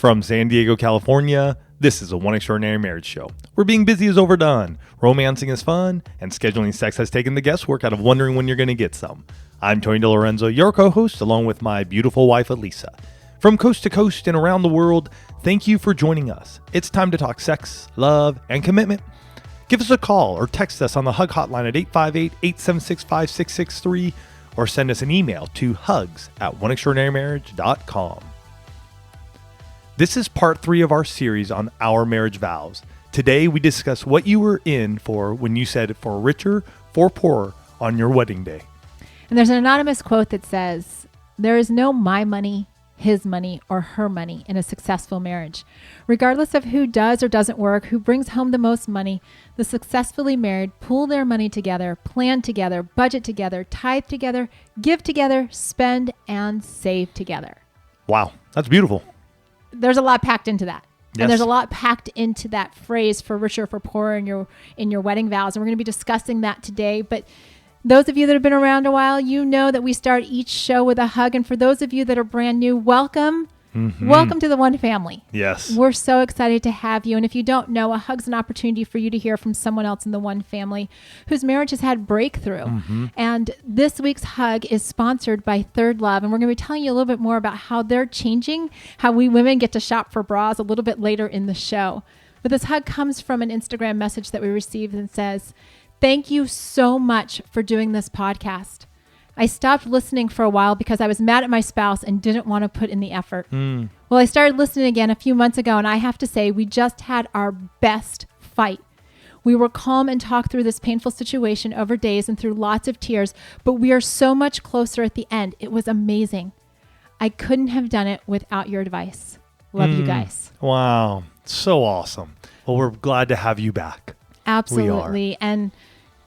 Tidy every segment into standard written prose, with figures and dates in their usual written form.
From San Diego, California, this is a One Extraordinary Marriage show, where being busy is overdone, romancing is fun, and scheduling sex has taken the guesswork out of wondering when you're going to get some. I'm Tony DeLorenzo, your co-host, along with my beautiful wife, Elisa. From coast to coast and around the world, thank you for joining us. It's time to talk sex, love, and commitment. Give us a call or text us on the Hug Hotline at 858-876-5663 or send us an email to hugs@oneextraordinarymarriage.com. This is part 3 of our series on Our Marriage Vows. Today, we discuss what you were in for when you said for richer, for poorer on your wedding day. And there's an anonymous quote that says, "There is no my money, his money, or her money in a successful marriage. Regardless of who does or doesn't work, who brings home the most money, the successfully married pool their money together, plan together, budget together, tithe together, give together, spend, and save together." Wow, that's beautiful. There's a lot packed into that. Yes. And there's a lot packed into that phrase for richer, for poorer in your wedding vows. And we're going to be discussing that today. But those of you that have been around a while, you know that we start each show with a hug. And for those of you that are brand new, welcome. Welcome to the One Family. Yes. We're so excited to have you. And if you don't know, a hug's an opportunity for you to hear from someone else in the One Family whose marriage has had breakthrough. And this week's hug is sponsored by Third Love. And we're going to be telling you a little bit more about how they're changing how we women get to shop for bras a little bit later in the show. But this hug comes from an Instagram message that we received and says, "Thank you so much for doing this podcast. I stopped listening for a while because I was mad at my spouse and didn't want to put in the effort. Well, I started listening again a few months ago, and I have to say, we just had our best fight. We were calm and talked through this painful situation over days and through lots of tears, but we are so much closer at the end. It was amazing. I couldn't have done it without your advice. Love you guys." Wow. So awesome. Well, we're glad to have you back. Absolutely. And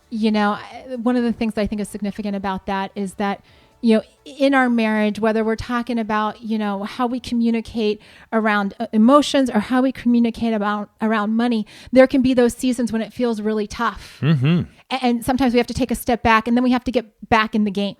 you know, one of the things that I think is significant about that is that, you know, in our marriage, whether we're talking about, you know, how we communicate around emotions or how we communicate around money, there can be those seasons when it feels really tough. And sometimes we have to take a step back and then we have to get back in the game.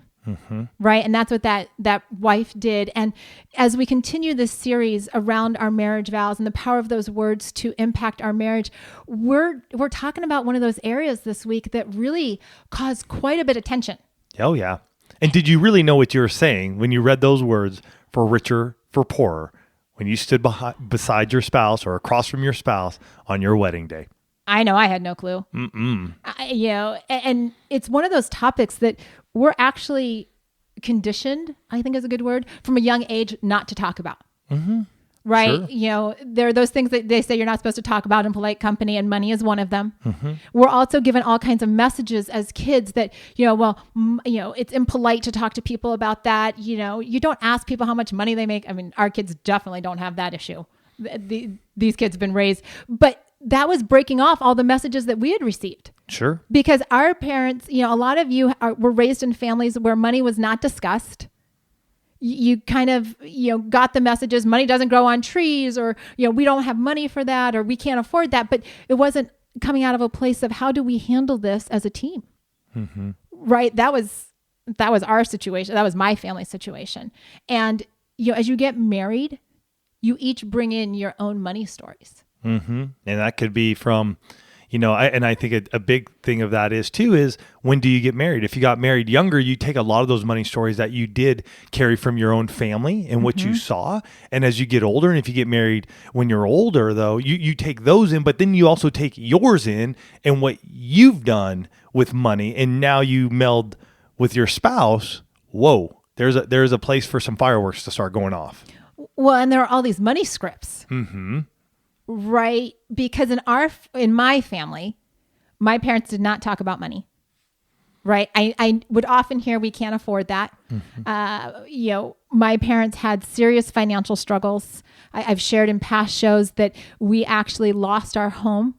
Right. And that's what that wife did. And as we continue this series around our marriage vows and the power of those words to impact our marriage, we're talking about one of those areas this week that really caused quite a bit of tension. Oh, yeah. And did you really know what you were saying when you read those words for richer, for poorer, when you stood beside your spouse or across from your spouse on your wedding day? I know I had no clue. You know, and it's one of those topics that we're actually conditioned, I think is a good word, from a young age not to talk about. Right? Sure. You know, there are those things that they say you're not supposed to talk about in polite company, and money is one of them. We're also given all kinds of messages as kids that, you know, well, you know, it's impolite to talk to people about that. You know, you don't ask people how much money they make. I mean, our kids definitely don't have that issue. These kids have been raised, but that was breaking off all the messages that we had received. Sure. Because our parents, you know, a lot of you were raised in families where money was not discussed. You kind of, you know, got the messages, money doesn't grow on trees, or, you know, we don't have money for that, or we can't afford that. But it wasn't coming out of a place of how do we handle this as a team? Right. That was our situation. That was my family situation. And, you know, as you get married, you each bring in your own money stories. And that could be from, you know, I think a big thing of that is when do you get married? If you got married younger, you take a lot of those money stories that you did carry from your own family and what you saw. And as you get older, and if you get married when you're older, though, you take those in, but then you also take yours in and what you've done with money. And now you meld with your spouse. Whoa, there's a place for some fireworks to start going off. Well, and there are all these money scripts. Right? Because in my family, my parents did not talk about money. Right? I would often hear we can't afford that. You know, my parents had serious financial struggles. I've shared in past shows that we actually lost our home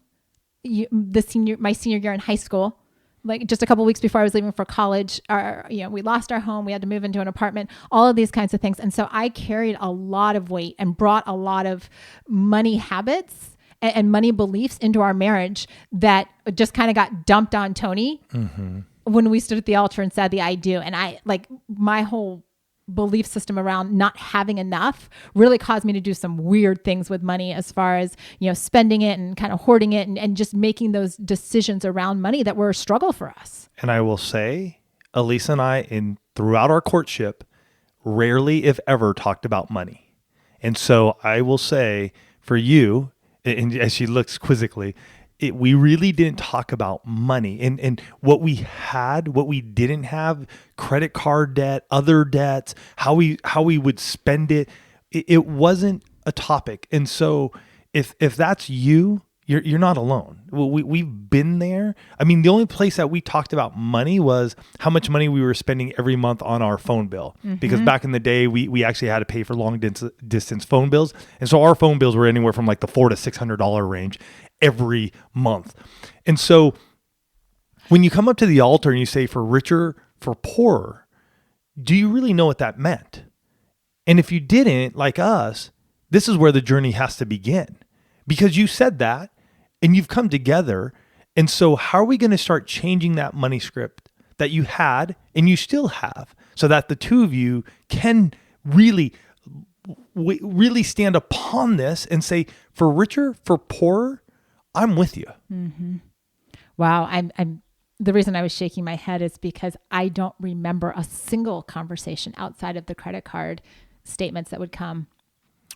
my senior year in high school. Like just a couple of weeks before I was leaving for college, we lost our home. We had to move into an apartment, all of these kinds of things. And so I carried a lot of weight and brought a lot of money habits and money beliefs into our marriage that just kind of got dumped on Tony when we stood at the altar and said the I do. And my whole belief system around not having enough really caused me to do some weird things with money, as far as, spending it and kind of hoarding it, and just making those decisions around money that were a struggle for us. And I will say, Elisa and I, throughout our courtship, rarely, if ever, talked about money. And so I will say for you, and as she looks quizzically, we really didn't talk about money and what we had, what we didn't have, credit card debt, other debts, how we would spend it. It wasn't a topic. And so if that's you're not alone. We've been there. I mean, the only place that we talked about money was how much money we were spending every month on our phone bill. Because back in the day, we actually had to pay for long distance phone bills. And so our phone bills were anywhere from like the $400 to $600 range every month. And so when you come up to the altar and you say for richer, for poorer, do you really know what that meant? And if you didn't, like us, this is where the journey has to begin, because you said that and you've come together. And so how are we going to start changing that money script that you had and you still have, so that the two of you can really stand upon this and say, for richer, for poorer, I'm with you. Mm-hmm. Wow. I'm the reason I was shaking my head is because I don't remember a single conversation outside of the credit card statements that would come,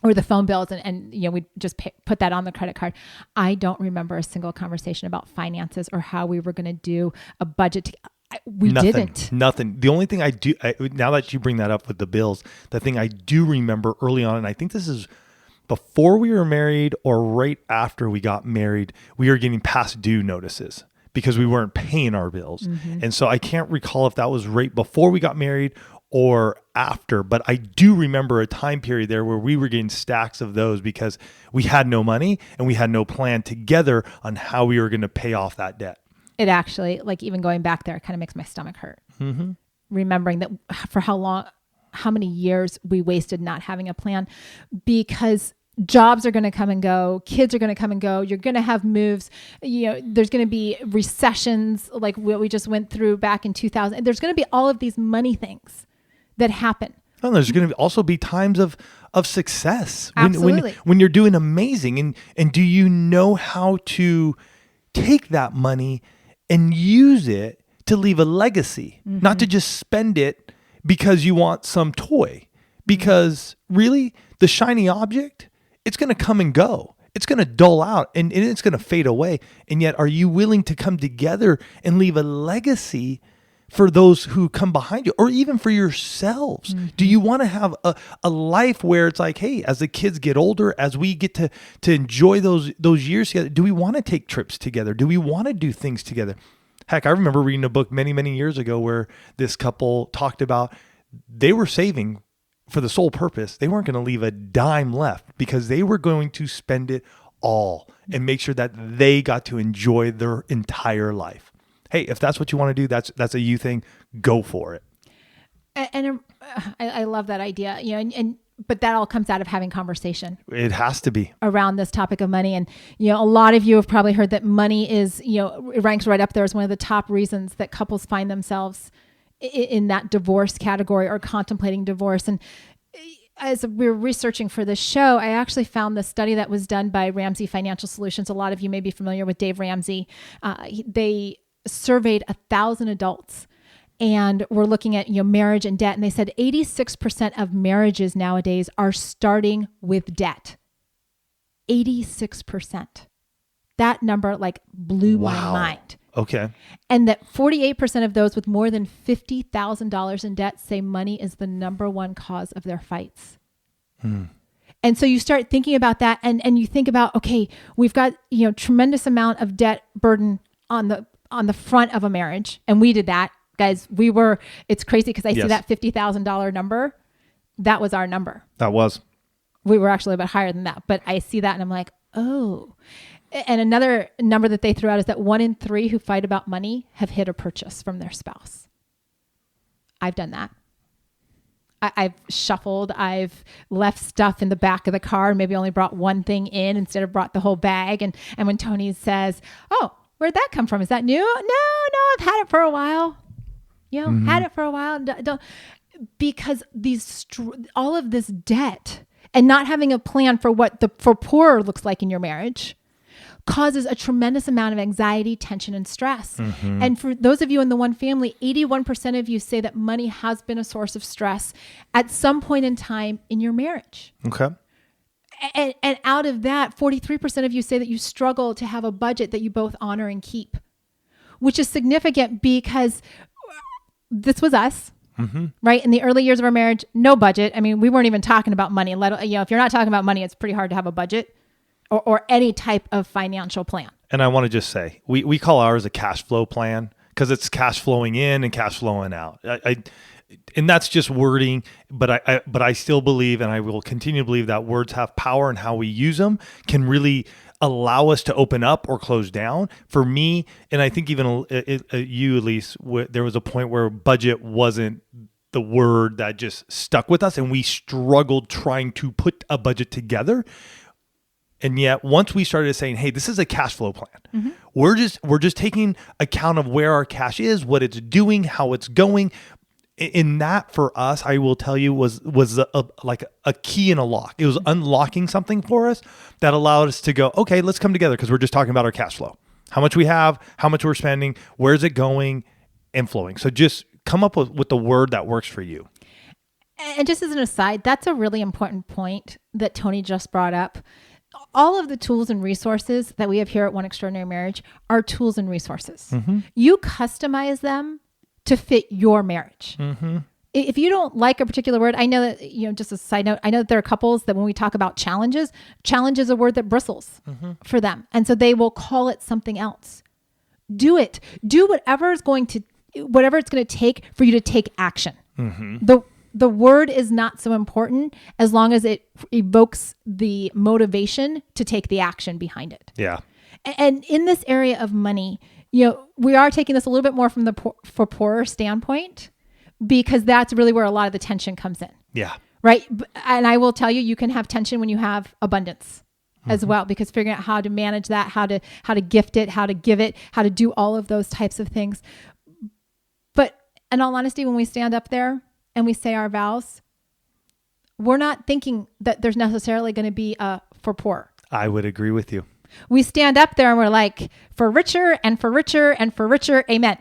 or the phone bills, and we just put that on the credit card. I don't remember a single conversation about finances or how we were going to do a budget. Nothing. The only thing I do, now that you bring that up with the bills, the thing I do remember early on, and I think this is before we were married or right after we got married, we were getting past due notices because we weren't paying our bills. Mm-hmm. And so I can't recall if that was right before we got married or after, but I do remember a time period there where we were getting stacks of those because we had no money and we had no plan together on how we were going to pay off that debt. It actually, like, even going back there, it kind of makes my stomach hurt. Mm-hmm. Remembering that for how many years we wasted not having a plan, because jobs are going to come and go. Kids are going to come and go. You're going to have moves. There's going to be recessions like what we just went through back in 2000. There's going to be all of these money things that happen. Oh, there's going to also be times of success Absolutely. when you're doing amazing. And do you know how to take that money and use it to leave a legacy, not to just spend it because you want some toy? Because really, the shiny object, it's going to come and go. It's going to dull out and it's going to fade away. And yet, are you willing to come together and leave a legacy for those who come behind you, or even for yourselves? Mm-hmm. Do you want to have a life where it's like, hey, as the kids get older, as we get to enjoy those years together, do we want to take trips together? Do we want to do things together? Heck, I remember reading a book many, many years ago where this couple talked about they were saving for the sole purpose. They weren't going to leave a dime left because they were going to spend it all and make sure that they got to enjoy their entire life. Hey, if that's what you want to do, that's a you thing. Go for it. And I love that idea. But that all comes out of having conversation. It has to be around this topic of money. And a lot of you have probably heard that money is it ranks right up there as one of the top reasons that couples find themselves in that divorce category or contemplating divorce. And as we were researching for this show, I actually found the study that was done by Ramsey Financial Solutions. A lot of you may be familiar with Dave Ramsey. They surveyed 1,000 adults and we're looking at marriage and debt, and they said 86% of marriages nowadays are starting with debt. 86%. That number blew my mind. Okay. And that 48% of those with more than $50,000 in debt say money is the number one cause of their fights. And so you start thinking about that, and you think about, okay, we've got tremendous amount of debt burden on the front of a marriage, and we did that. Guys, it's crazy because I see that $50,000 number. That was our number. That was. We were actually a bit higher than that, but I see that and I'm like, oh. And another number that they threw out is that 1 in 3 who fight about money have hid a purchase from their spouse. I've done that. I've shuffled. I've left stuff in the back of the car, maybe only brought one thing in instead of brought the whole bag. And when Tony says, oh, where'd that come from? Is that new? No, I've had it for a while. Had it for a while. because all of this debt and not having a plan for what for poorer looks like in your marriage causes a tremendous amount of anxiety, tension, and stress. And for those of you in the one family, 81% of you say that money has been a source of stress at some point in time in your marriage. Okay. And out of that, 43% of you say that you struggle to have a budget that you both honor and keep, which is significant because this was us. Right? In the early years of our marriage, no budget. I mean, we weren't even talking about money. If you're not talking about money, it's pretty hard to have a budget or any type of financial plan. And I want to just say, we call ours a cash flow plan because it's cash flowing in and cash flowing out. And that's just wording, but I still believe, and I will continue to believe, that words have power, and how we use them can really allow us to open up or close down. For me, and I think even you, at least, there was a point where budget wasn't the word that just stuck with us, and we struggled trying to put a budget together. And yet, once we started saying, "Hey, this is a cash flow plan," we're just taking account of where our cash is, what it's doing, how it's going. In that, for us, I will tell you, was like a key in a lock. It was unlocking something for us that allowed us to go, okay, let's come together, because we're just talking about our cash flow, how much we have, how much we're spending, where's it going, and flowing. So just come up with the word that works for you. And just as an aside, that's a really important point that Tony just brought up. All of the tools and resources that we have here at One Extraordinary Marriage are tools and resources. You customize them to fit your marriage. If you don't like a particular word, I know that, just a side note, I know that there are couples that when we talk about challenge is a word that bristles for them. And so they will call it something else. Do it. Do whatever it's going to take for you to take action. The word is not so important as long as it evokes the motivation to take the action behind it. Yeah. And in this area of money, we are taking this a little bit more from for poorer standpoint, because that's really where a lot of the tension comes in. Yeah. Right. And I will tell you, you can have tension when you have abundance as well, because figuring out how to manage that, how to gift it, how to give it, how to do all of those types of things. But in all honesty, when we stand up there and we say our vows, we're not thinking that there's necessarily going to be a for poor. I would agree with you. We stand up there and we're like, for richer and for richer and for richer, amen.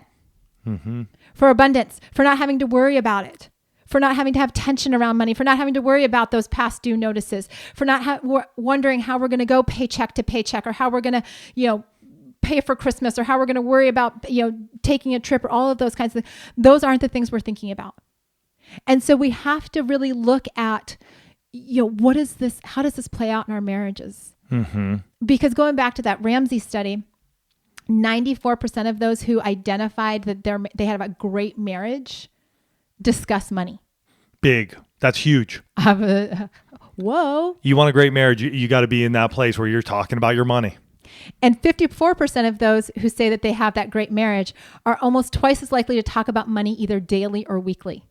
For abundance, for not having to worry about it, for not having to have tension around money, for not having to worry about those past due notices, for not wondering how we're going to go paycheck to paycheck, or how we're going to, pay for Christmas, or how we're going to worry about, taking a trip, or all of those kinds of things. Those aren't the things we're thinking about. And so we have to really look at, what is this? How does this play out in our marriages? Because going back to that Ramsey study, 94% of those who identified that they had a great marriage discuss money. Big. That's huge. Whoa. You want a great marriage, you got to be in that place where you're talking about your money. And 54% of those who say that they have that great marriage are almost twice as likely to talk about money either daily or weekly.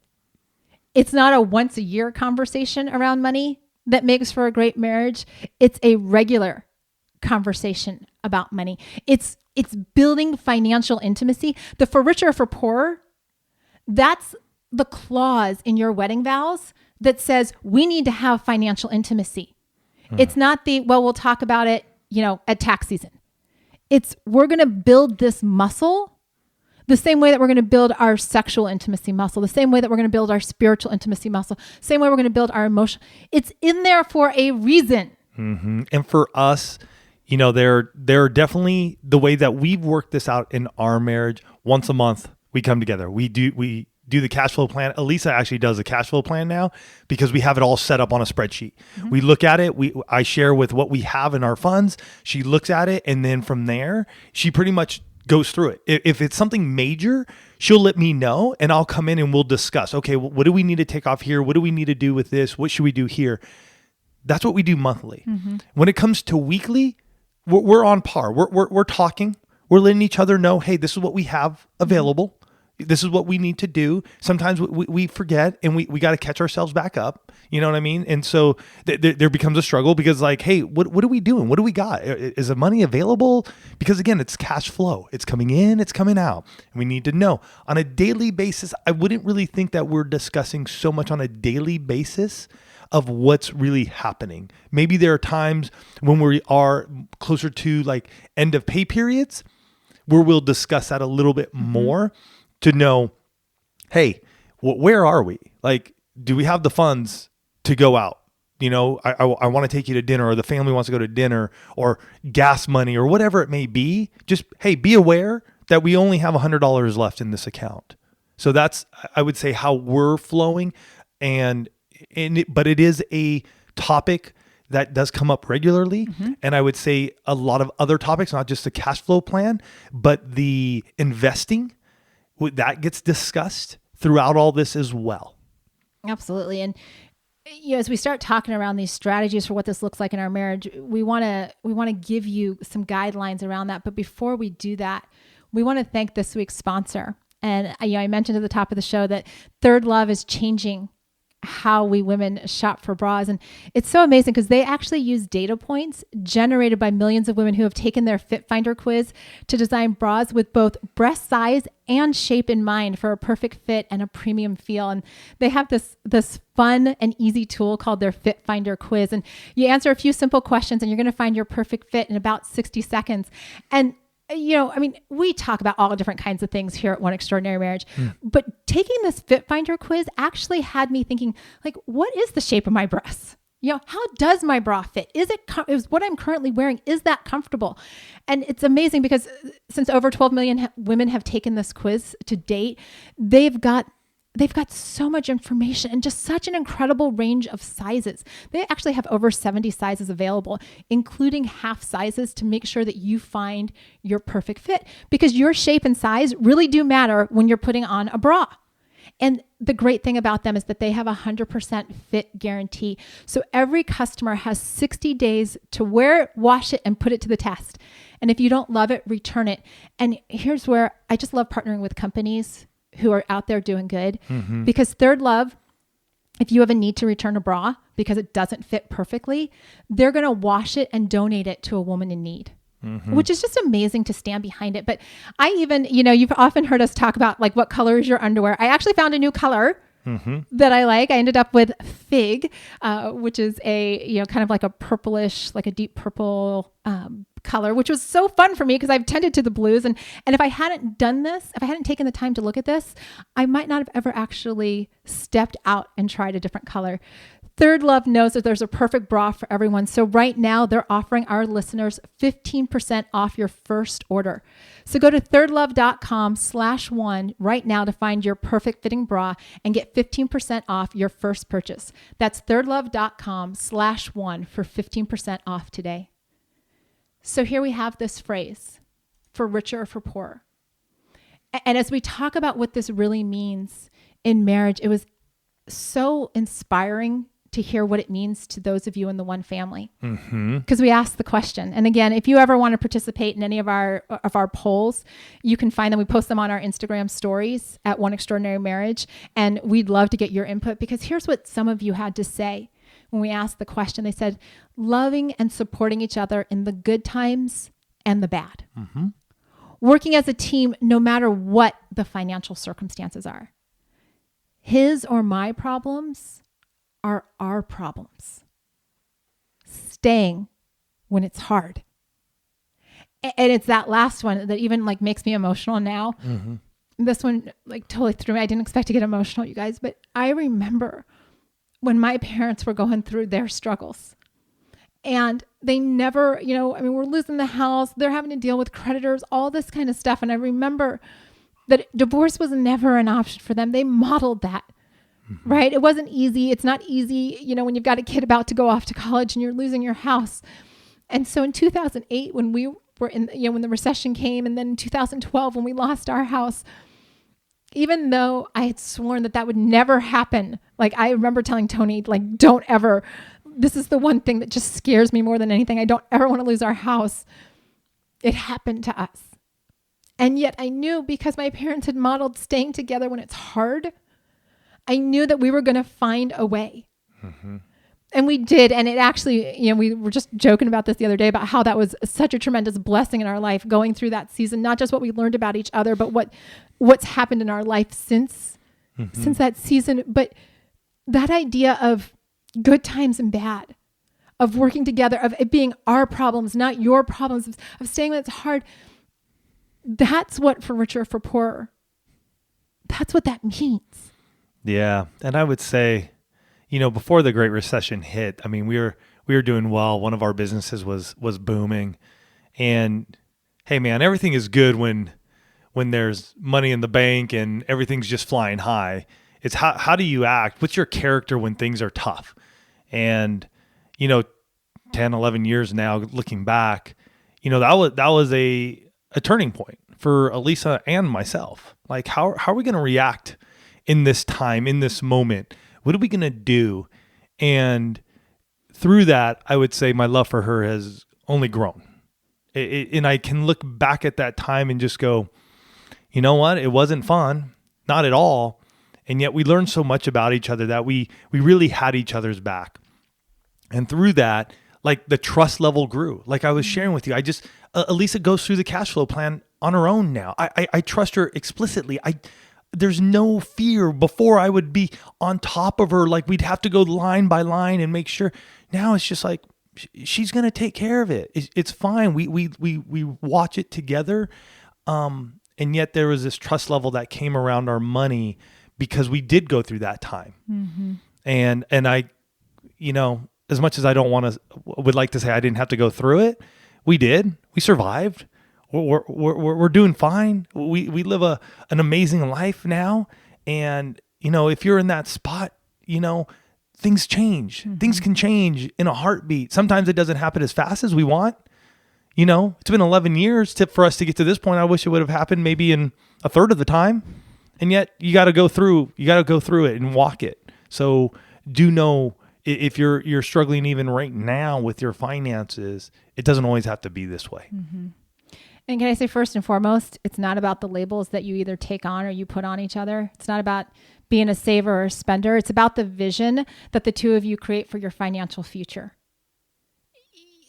It's not a once a year conversation around money that makes for a great marriage. It's a regular conversation about money. It's building financial intimacy. The for richer or for poorer, that's the clause in your wedding vows that says we need to have financial intimacy. It's not we'll talk about it, at tax season. It's we're going to build this muscle the same way that we're going to build our sexual intimacy muscle, the same way that we're going to build our spiritual intimacy muscle, same way we're going to build our emotion. It's in there for a reason. And for us, there are definitely the way that we've worked this out in our marriage. Once a month, we come together. We do the cash flow plan. Elisa actually does a cash flow plan now because we have it all set up on a spreadsheet. We look at it. I share with what we have in our funds. She looks at it, and then from there, she pretty much goes through it. If it's something major, she'll let me know, and I'll come in and we'll discuss. Okay, what do we need to take off here? What do we need to do with this? What should we do here? That's what we do monthly. When it comes to weekly, we're on par. We're talking. We're letting each other know, hey, this is what we have available. this is what we need to do. Sometimes we forget, and we got to catch ourselves back up. You know what I mean? And so there becomes a struggle because like, hey, what are we doing? What do we got? Is the money available? Because again, it's cash flow. It's coming in, it's coming out. And we need to know on a daily basis. I wouldn't really think that we're discussing so much on a daily basis of what's really happening. Maybe there are times when we are closer to like end of pay periods where we'll discuss that a little bit more to know, hey, where are we? Like, do we have the funds to go out? You know, I want to take you to dinner, or the family wants to go to dinner, or gas money, or whatever it may be. Just, hey, be aware that we only have $100 left in this account. So that's, I would say, how we're flowing. But it is a topic that does come up regularly. And I would say a lot of other topics, not just the cash flow plan, but the investing, that gets discussed throughout all this as well. Absolutely. And as we start talking around these strategies for what this looks like in our marriage, we want to give you some guidelines around that. But before we do that, we want to thank this week's sponsor. And I mentioned at the top of the show that Third Love is changing how we women shop for bras. And it's so amazing because they actually use data points generated by millions of women who have taken their Fit Finder quiz to design bras with both breast size and shape in mind for a perfect fit and a premium feel. And they have this fun and easy tool called their Fit Finder quiz. And you answer a few simple questions and you're going to find your perfect fit in about 60 seconds. And we talk about all different kinds of things here at One Extraordinary Marriage, but taking this Fit Finder quiz actually had me thinking, like, what is the shape of my breasts? How does my bra fit? Is what I'm currently wearing, is that comfortable? And it's amazing because since over 12 million women have taken this quiz to date, they've got so much information and just such an incredible range of sizes. They actually have over 70 sizes available, including half sizes, to make sure that you find your perfect fit, because your shape and size really do matter when you're putting on a bra. And the great thing about them is that they have a 100% fit guarantee. So every customer has 60 days to wear it, wash it, and put it to the test. And if you don't love it, return it. And here's where I just love partnering with companies who are out there doing good, because Third Love, if you have a need to return a bra because it doesn't fit perfectly, they're going to wash it and donate it to a woman in need, which is just amazing to stand behind it. But I even, you've often heard us talk about like, what color is your underwear? I actually found a new color that I like. I ended up with Fig, which is a, kind of like a purplish, like a deep purple, color, which was so fun for me because I've tended to the blues. And if I hadn't done this, if I hadn't taken the time to look at this, I might not have ever actually stepped out and tried a different color. Third Love knows that there's a perfect bra for everyone. So right now they're offering our listeners 15% off your first order. So go to thirdlove.com/one right now to find your perfect fitting bra and get 15% off your first purchase. That's thirdlove.com/one for 15% off today. So here we have this phrase, for richer or for poorer. And as we talk about what this really means in marriage, it was so inspiring to hear what it means to those of you in the one family. Because we asked the question. And again, if you ever want to participate in any of our polls, you can find them. We post them on our Instagram stories at One Extraordinary Marriage. And we'd love to get your input, because here's what some of you had to say. When we asked the question, they said, loving and supporting each other in the good times and the bad. Working as a team, no matter what the financial circumstances are. His or my problems are our problems. Staying when it's hard. And it's that last one that even like makes me emotional now. This one like totally threw me. I didn't expect to get emotional, you guys, but I remember when my parents were going through their struggles, and they never, we're losing the house, they're having to deal with creditors, all this kind of stuff. And I remember that divorce was never an option for them. They modeled that, right? It wasn't easy. It's not easy, when you've got a kid about to go off to college and you're losing your house. And so in 2008, when we were in, when the recession came, and then in 2012, when we lost our house, even though I had sworn that would never happen, like I remember telling Tony, like, don't ever, this is the one thing that just scares me more than anything. I don't ever want to lose our house. It happened to us. And yet I knew, because my parents had modeled staying together when it's hard, I knew that we were going to find a way. Mm-hmm. And we did. And it actually, we were just joking about this the other day about how that was such a tremendous blessing in our life going through that season, not just what we learned about each other, but what's happened in our life since that season. But that idea of good times and bad, of working together, of it being our problems, not your problems, of staying when it's hard. That's what for richer, for poorer. That's what that means. Yeah. And I would say, before the Great Recession hit, I mean, we were doing well. One of our businesses was booming. And hey man, everything is good when there's money in the bank and everything's just flying high. It's how do you act? What's your character when things are tough? And 10, 11 years now, looking back, that was a turning point for Elisa and myself. Like, how are we going to react in this time, in this moment? What are we going to do? And through that, I would say my love for her has only grown. And I can look back at that time and just go, you know what? It wasn't fun, not at all. And yet we learned so much about each other that we really had each other's back. And through that, like, the trust level grew. Like I was sharing with you, Elisa goes through the cash flow plan on her own now. I trust her explicitly. There's no fear. Before, I would be on top of her. Like, we'd have to go line by line and make sure. Now it's just like, she's going to take care of it. It's fine. We watch it together. And yet there was this trust level that came around our money because we did go through that time. Mm-hmm. And I, as much as I would like to say I didn't have to go through it, we did. We survived. We're doing fine. We live an amazing life now. And, if you're in that spot, things change. Mm-hmm. Things can change in a heartbeat. Sometimes it doesn't happen as fast as we want. It's been 11 years for us to get to this point. I wish it would have happened maybe in a third of the time. And yet you got to go through it and walk it. So do know, if you're struggling even right now with your finances, it doesn't always have to be this way. Mm-hmm. And can I say, first and foremost, it's not about the labels that you either take on or you put on each other. It's not about being a saver or a spender. It's about the vision that the two of you create for your financial future.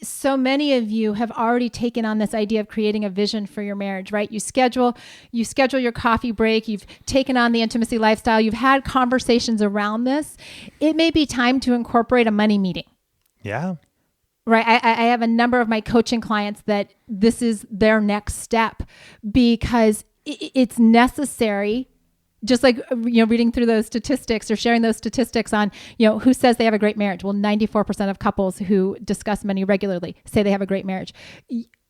So many of you have already taken on this idea of creating a vision for your marriage, right? You schedule your coffee break. You've taken on the intimacy lifestyle. You've had conversations around this. It may be time to incorporate a money meeting. Yeah. Right. I have a number of my coaching clients that this is their next step because it's necessary. Just like, reading through those statistics or sharing those statistics on, who says they have a great marriage. Well, 94% of couples who discuss money regularly say they have a great marriage.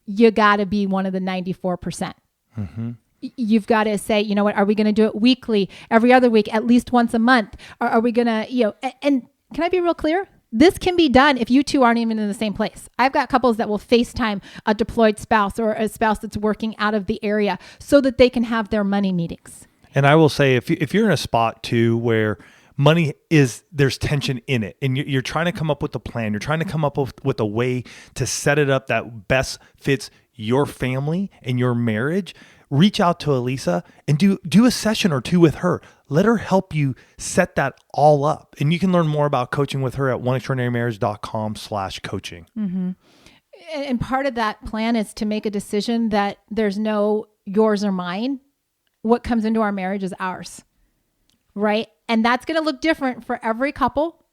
You got to be one of the 94%. Mm-hmm. You've got to say, you know what, are we going to do it weekly, every other week, at least once a month? Or are we going to, and can I be real clear? This can be done if you two aren't even in the same place. I've got couples that will FaceTime a deployed spouse or a spouse that's working out of the area so that they can have their money meetings. And I will say, if you're in a spot too where money there's tension in it, and you're trying to come up with a plan, you're trying to come up with a way to set it up that best fits your family and your marriage, reach out to Elisa and do a session or two with her. Let her help you set that all up. And you can learn more about coaching with her at oneextraordinarymarriage.com/coaching. Mm-hmm. And part of that plan is to make a decision that there's no yours or mine. What comes into our marriage is ours, right? And that's going to look different for every couple.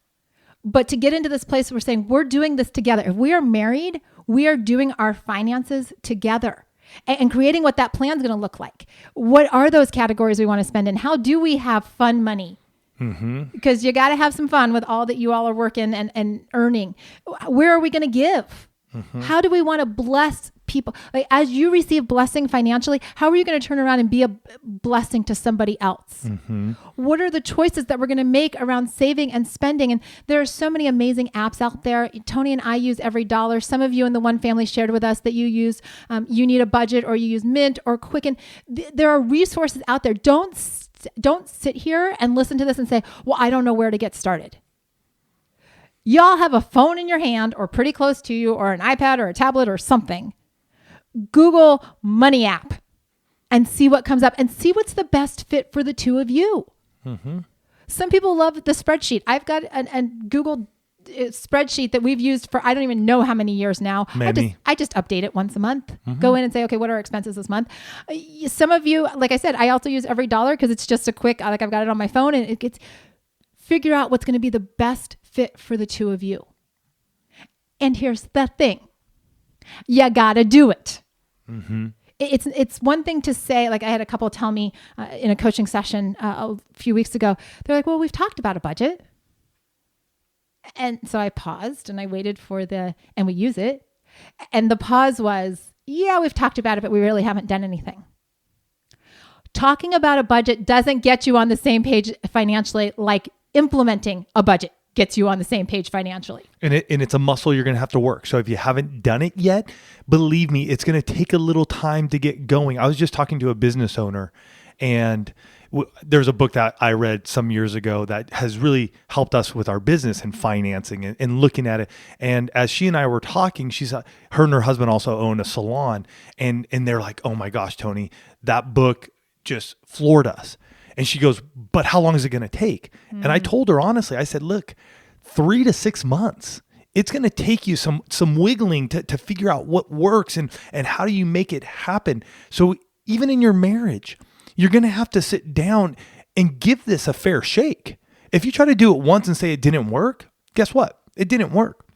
But to get into this place, we're saying we're doing this together. If we are married, we are doing our finances together and creating what that plan is going to look like. What are those categories we want to spend in? How do we have fun money? Mm-hmm. Because you got to have some fun with all that you all are working and earning. Where are we going to give? Mm-hmm. How do we want to bless people? Like, as you receive blessing financially, how are you going to turn around and be a blessing to somebody else? Mm-hmm. What are the choices that we're going to make around saving and spending? And there are so many amazing apps out there. Tony and I use Every Dollar. Some of you in the One Family shared with us that you use You Need a Budget, or you use Mint or Quicken. There are resources out there. Don't sit here and listen to this and say, well, I don't know where to get started. Y'all have a phone in your hand or pretty close to you, or an iPad or a tablet or something. Google Money app. and see what comes up and see what's the best fit for the two of you. Some people love the spreadsheet. I've got a Google spreadsheet that we've used for, I don't even know how many years now. I just update it once a month. Go in and say, okay, what are our expenses this month? Some of you, like I said, I also use every dollar because it's just a quick, like I've got it on my phone, and it gets, figure out what's going to be the best fit for the two of you. And here's the thing. You got to do it. It's one thing to say, like I had a couple tell me in a coaching session a few weeks ago, they're like, well, we've talked about a budget. And so I paused and I waited and we use it. And the pause was, yeah, we've talked about it, but we really haven't done anything. Talking about a budget doesn't get you on the same page financially like implementing a budget gets you on the same page financially. And it's a muscle you're going to have to work. So if you haven't done it yet, believe me, it's going to take a little time to get going. I was just talking to a business owner, and there's a book that I read some years ago that has really helped us with our business and financing and looking at it. And as she and I were talking, her and her husband also own a salon, and they're like, oh my gosh, Tony, that book just floored us. And she goes, but how long is it going to take? And I told her, honestly, I said, look, 3 to 6 months. It's going to take you some wiggling to figure out what works and how do you make it happen. So even in your marriage, you're going to have to sit down and give this a fair shake. If you try to do it once and say it didn't work, guess what? It didn't work.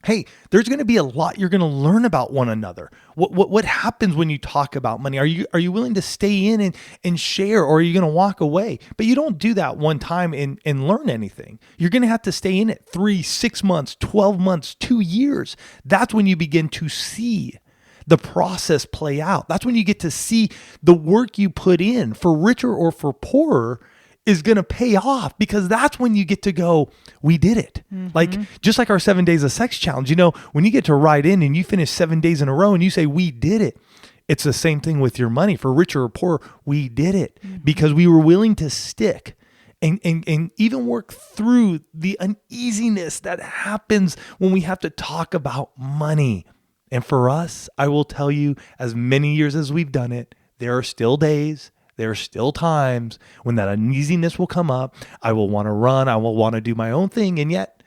Hey, there's going to be a lot you're going to learn about one another. What happens when you talk about money? Are you willing to stay in and share, or are you going to walk away? But you don't do that one time and learn anything. You're going to have to stay in it 3, 6 months, 12 months, 2 years. That's when you begin to see the process play out. That's when you get to see the work you put in, for richer or for poorer, is going to pay off, because that's when you get to go, we did it. Like, just like our 7 days of sex challenge, when you get to write in and you finish 7 days in a row and you say, we did it. It's the same thing with your money. For richer or poorer, we did it because we were willing to stick and even work through the uneasiness that happens when we have to talk about money. And for us, I will tell you, as many years as we've done it, there are still days, there are still times when that uneasiness will come up. I will want to run. I will want to do my own thing. And yet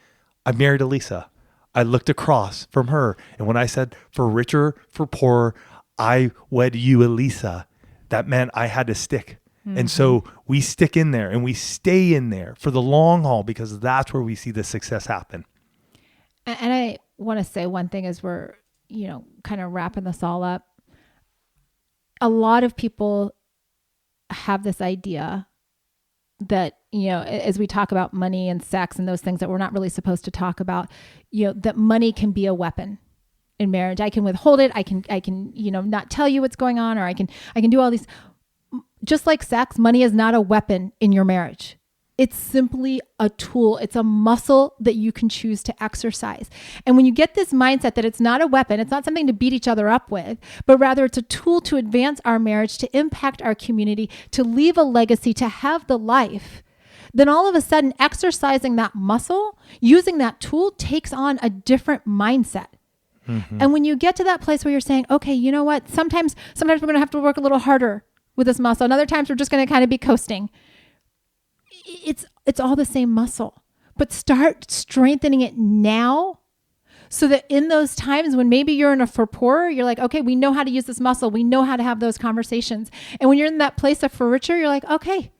I married Elisa. I looked across from her. And when I said, for richer, for poorer, I wed you, Elisa, that meant I had to stick. And so we stick in there and we stay in there for the long haul, because that's where we see the success happen. And I want to say one thing as we're, kind of wrapping this all up. A lot of people have this idea that, as we talk about money and sex and those things that we're not really supposed to talk about, that money can be a weapon in marriage. I can withhold it. I can, not tell you what's going on, or I can do all these. Just like sex, money is not a weapon in your marriage. It's simply a tool. It's a muscle that you can choose to exercise. And when you get this mindset that it's not a weapon, it's not something to beat each other up with, but rather it's a tool to advance our marriage, to impact our community, to leave a legacy, to have the life, then all of a sudden exercising that muscle, using that tool, takes on a different mindset. And when you get to that place where you're saying, okay, you know what? Sometimes we're going to have to work a little harder with this muscle. And other times we're just going to kind of be coasting. It's all the same muscle, but start strengthening it now, so that in those times when maybe you're in a for poorer, you're like, okay, we know how to use this muscle. We know how to have those conversations. And when you're in that place of for richer, you're like, okay,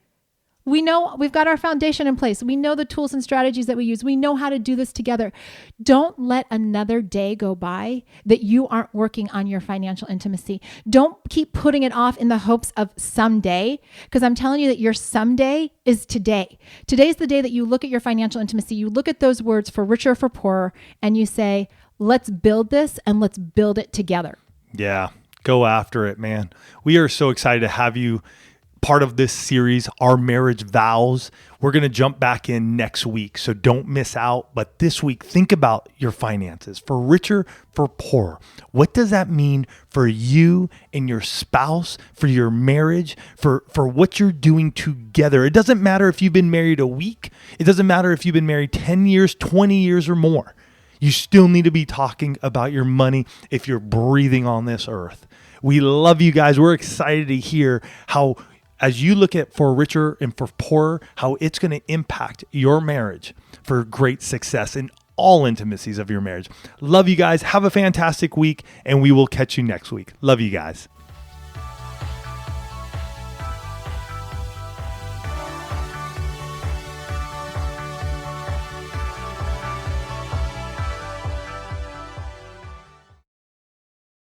we know we've got our foundation in place. We know the tools and strategies that we use. We know how to do this together. Don't let another day go by that you aren't working on your financial intimacy. Don't keep putting it off in the hopes of someday, because I'm telling you that your someday is today. Today's the day that you look at your financial intimacy. You look at those words, for richer, for poorer, and you say, let's build this and let's build it together. Yeah, go after it, man. We are so excited to have you part of this series, Our Marriage Vows. We're going to jump back in next week, so don't miss out. But this week, think about your finances. For richer, for poorer. What does that mean for you and your spouse, for your marriage, for what you're doing together? It doesn't matter if you've been married a week. It doesn't matter if you've been married 10 years, 20 years or more. You still need to be talking about your money if you're breathing on this earth. We love you guys. We're excited to hear how, as you look at for richer and for poorer, how it's going to impact your marriage for great success in all intimacies of your marriage. Love you guys. Have a fantastic week, and we will catch you next week. Love you guys.